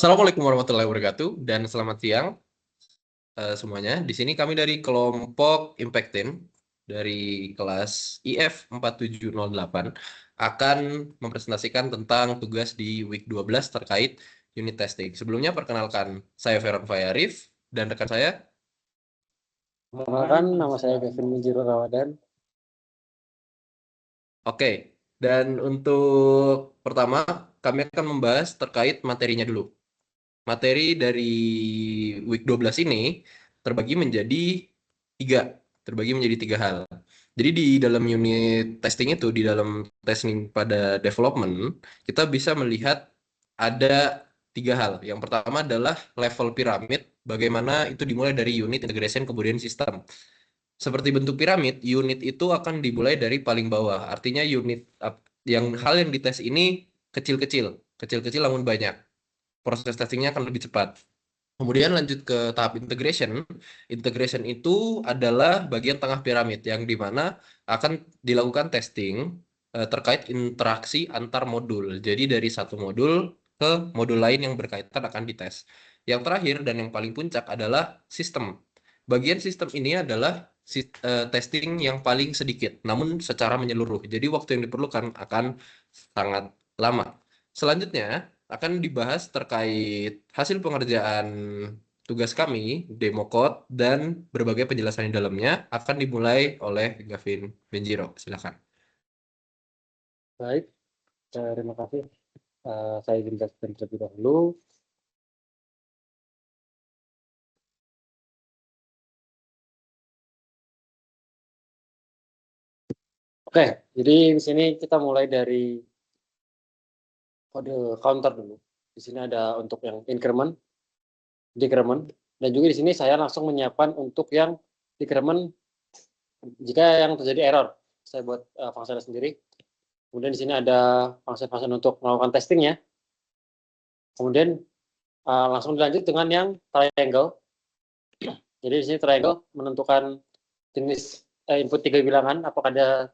Assalamualaikum warahmatullahi wabarakatuh dan selamat siang semuanya. Di sini kami dari kelompok Impact Team dari kelas IF 4708 akan mempresentasikan tentang tugas di week 12 terkait unit testing. Sebelumnya perkenalkan, saya Feron Fayarif dan rekan saya. Perkenalkan, nama saya Kevin Mujiro Rawadan. Oke, dan untuk pertama kami akan membahas terkait materinya dulu. Materi dari week 12 ini terbagi menjadi tiga, terbagi menjadi tiga hal. Jadi di dalam unit testing itu, di dalam testing pada development, kita bisa melihat ada tiga hal. Yang pertama adalah level piramid, bagaimana itu dimulai dari unit integration kemudian sistem. Seperti bentuk piramid, unit itu akan dimulai dari paling bawah. Artinya hal yang dites ini kecil-kecil, kecil-kecil namun banyak. Proses testingnya akan lebih cepat. Kemudian lanjut ke tahap integration. Integration itu adalah bagian tengah piramid yang dimana akan dilakukan testing terkait interaksi antar modul. Jadi dari satu modul ke modul lain yang berkaitan akan dites. Yang terakhir dan yang paling puncak adalah sistem. Bagian sistem ini adalah testing yang paling sedikit, namun secara menyeluruh. Jadi waktu yang diperlukan akan sangat lama. Selanjutnya akan dibahas terkait hasil pengerjaan tugas kami, demo code, dan berbagai penjelasan di dalamnya akan dimulai oleh Gavin Benjiro. Silakan. Baik, terima kasih. Saya izin jelaskan terlebih dahulu. Oke, jadi di sini kita mulai dari kode counter dulu. Di sini ada untuk yang increment, decrement, dan juga di sini saya langsung menyiapkan untuk yang decrement jika yang terjadi error. Saya buat fungsinya sendiri. Kemudian di sini ada function-function untuk melakukan testingnya. Kemudian langsung dilanjut dengan yang triangle. Jadi di sini triangle menentukan jenis input tiga bilangan, apakah ada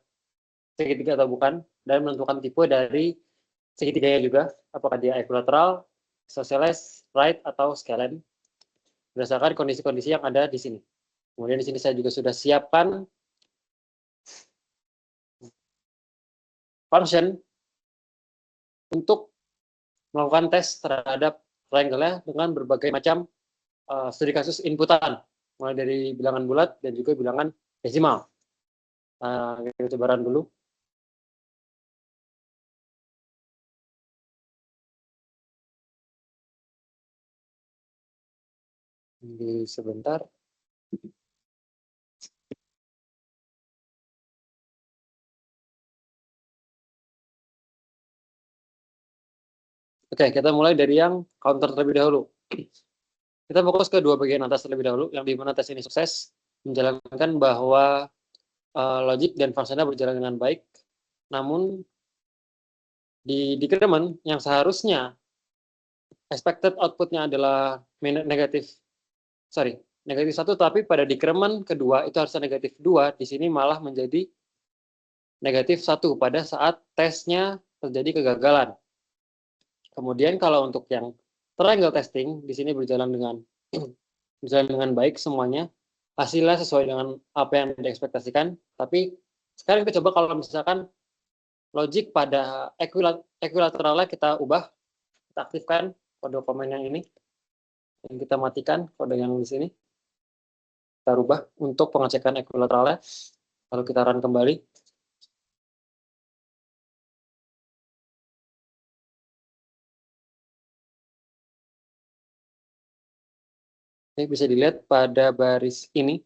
segitiga atau bukan, dan menentukan tipe dari segitiganya juga, apakah dia equilateral, isosceles, right, atau scalene, berdasarkan kondisi-kondisi yang ada di sini. Kemudian di sini saya juga sudah siapkan function untuk melakukan tes terhadap triangle-nya dengan berbagai macam studi kasus inputan, mulai dari bilangan bulat dan juga bilangan desimal. Kita coba run dulu. Sebentar. Oke, kita mulai dari yang counter terlebih dahulu. Kita fokus ke dua bagian atas terlebih dahulu, yang di mana tes ini sukses, menjalankan bahwa logik dan fungsinya berjalan dengan baik. Namun di decrement yang seharusnya expected outputnya adalah negatif 1, tapi pada decrement kedua itu harusnya negatif 2, di sini malah menjadi negatif 1 pada saat tesnya terjadi kegagalan. Kemudian kalau untuk yang triangle testing, di sini berjalan dengan baik semuanya, hasilnya sesuai dengan apa yang diekspektasikan. Tapi sekarang kita coba kalau misalkan logik pada equilateralnya kita ubah, kita aktifkan kode komen yang ini, dan kita matikan kode yang di sini, kita rubah untuk pengecekan equilateralnya, lalu kita run kembali. Ini bisa dilihat pada baris ini,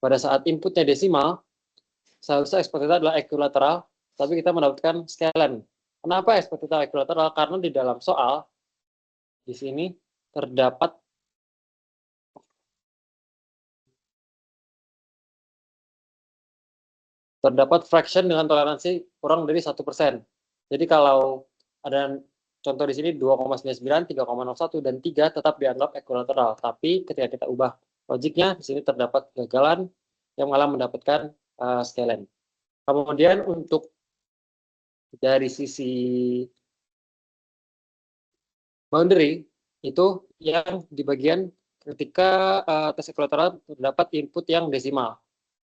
pada saat inputnya desimal, seharusnya ekspektasinya adalah equilateral, tapi kita mendapatkan scalene. Kenapa ekspektasi equilateral? Karena di dalam soal, di sini terdapat fraction dengan toleransi kurang dari 1%. Jadi kalau ada contoh di sini 2,99, 3,01, dan 3 tetap dianggap equilateral. Tapi ketika kita ubah logiknya, di sini terdapat kegagalan yang malah mendapatkan scalene. Kemudian untuk dari sisi Boundary itu yang di bagian ketika tes ekuilatoran terdapat input yang desimal.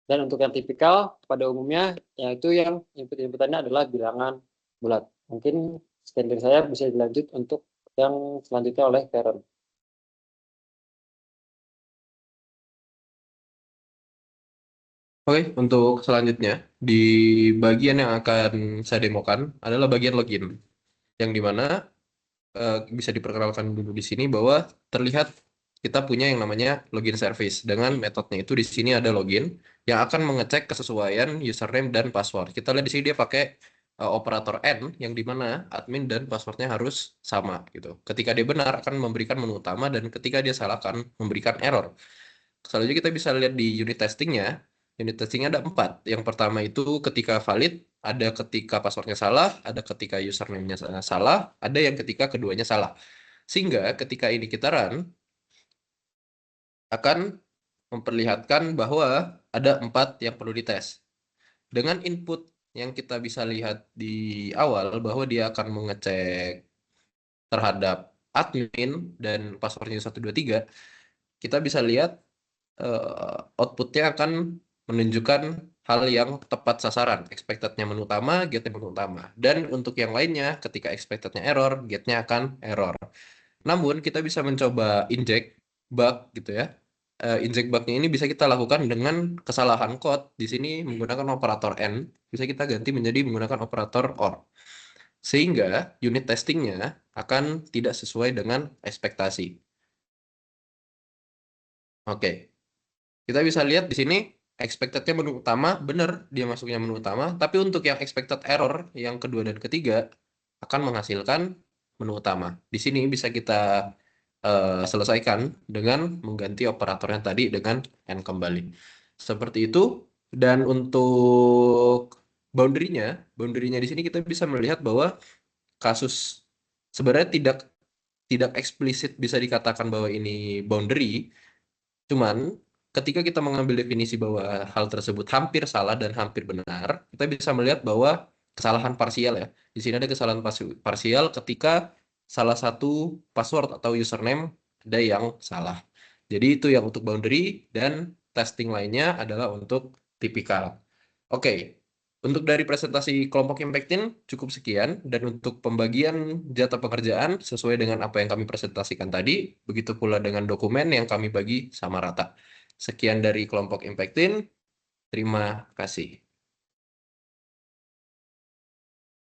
Dan untuk yang tipikal pada umumnya yaitu yang inputannya adalah bilangan bulat. Mungkin sekian dari saya, bisa dilanjut untuk yang selanjutnya oleh Karen. Oke, untuk selanjutnya di bagian yang akan saya demokan adalah bagian login, yang dimana bisa diperkenalkan dulu di sini bahwa terlihat kita punya yang namanya login service dengan metodenya itu di sini ada login yang akan mengecek kesesuaian username dan password. Kita lihat di sini dia pakai operator N yang dimana admin dan passwordnya harus sama gitu. Ketika dia benar akan memberikan menu utama dan ketika dia salah akan memberikan error. Selanjutnya kita bisa lihat di unit testingnya. Unit testingnya ada 4. Yang pertama itu ketika valid, ada ketika passwordnya salah, ada ketika username-nya salah, ada yang ketika keduanya salah. Sehingga ketika ini kita run, akan memperlihatkan bahwa ada 4 yang perlu dites. Dengan input yang kita bisa lihat di awal, bahwa dia akan mengecek terhadap admin dan passwordnya 123, kita bisa lihat outputnya akan menunjukkan hal yang tepat sasaran. Expected-nya menu utama, get-nya menu utama. Dan untuk yang lainnya, ketika expected-nya error, get-nya akan error. Namun, kita bisa mencoba inject bug gitu ya. Inject bug-nya ini bisa kita lakukan dengan kesalahan code. Di sini menggunakan operator N, bisa kita ganti menjadi menggunakan operator OR. Sehingga unit testingnya akan tidak sesuai dengan ekspektasi. Oke. Kita bisa lihat di sini expected-nya menu utama, benar dia masuknya menu utama, tapi untuk yang expected error yang kedua dan ketiga akan menghasilkan menu utama. Di sini bisa kita selesaikan dengan mengganti operatornya tadi dengan N kembali. Seperti itu. Dan untuk boundary-nya, boundary-nya di sini kita bisa melihat bahwa kasus sebenarnya tidak eksplisit bisa dikatakan bahwa ini boundary. Cuman ketika kita mengambil definisi bahwa hal tersebut hampir salah dan hampir benar, kita bisa melihat bahwa kesalahan parsial ya. Di sini ada kesalahan parsial ketika salah satu password atau username ada yang salah. Jadi itu yang untuk boundary dan testing lainnya adalah untuk tipikal. Oke, untuk dari presentasi kelompok Impactin cukup sekian dan untuk pembagian jatah pekerjaan sesuai dengan apa yang kami presentasikan tadi, begitu pula dengan dokumen yang kami bagi sama rata. Sekian dari kelompok Impactin, terima kasih.